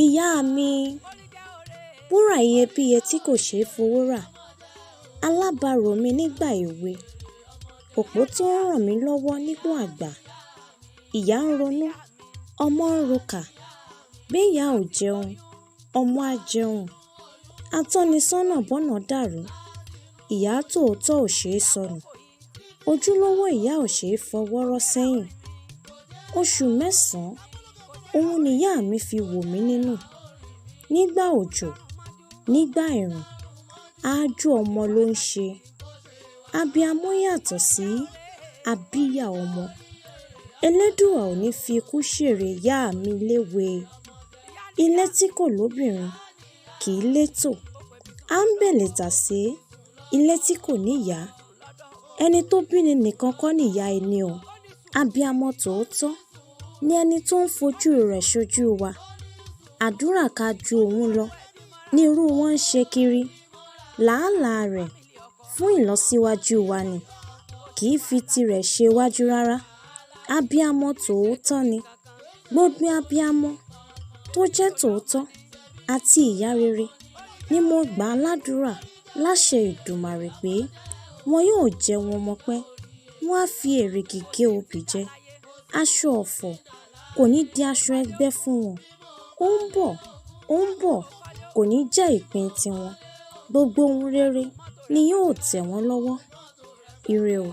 Ìyá mi, wúrà iyebíye tí kò ṣeé fowó rà, alábàárò mi nígbà èwe, òpó tó ń ràn mí lọ́wọ́ nígbà àgbà. Ìyá ń ronú, ọmọ ń rokà, béèyá ò jẹun, ọmọ á jẹun. Atọ́nisọ́nà bọ́nà dàrú, ìyá tòótọ́ ò ṣeé sọnù, ojúlówó ìyá ò ṣeé fọwọ́ rọ́ sẹ́yìn. Oṣù 9, òun nìyá mi fi wò mí nínú. Nígbà òjò, nígbà ẹ̀rùn, aájò ọmọ ló ń ṣe. Abiyamọ yàtọ̀ sí abíyá ọmọ. Elédùà ò ní fi ikú ṣèrè ìyá mi léwe. Ilé tí kò lóbìnrin kì í létò. À ń bèlè tà sí ilé tí kò níyàá. Ẹni tó bíni nìkan kọ́ nìyá ẹni o. Abiyamọ tòótọ́ ni ẹni tó ń fojú rẹ̀ ṣojú wa. Àdúrà ká ju òun lọ ní irú wọn ń ṣe kiri. Làálàá rẹ̀ fún ìlọsíwájú wa ni, kì í fi tirẹ̀ ṣe wájú rárá. Abiyamọ tòótọ́ ni. Gbogbo abiyamọ tó jẹ́ tòótọ́ àti ìyá rere ni mo gbà á ládùúrà láṣẹ Èdùmàrè pé wọn yóò jẹun ọmọ pẹ́, wọ́n á fi èrìgì gé obì jẹ. Aṣọ ọ̀fọ̀ kò ní di aṣọ ẹgbẹ́ fún wọn. Ó ń bọ̀, kò ní jẹ́ ìpín tiwọn. Gbogbo ohun rere ni yóò tẹ̀ wọ́n lọ́wọ́. Ire o.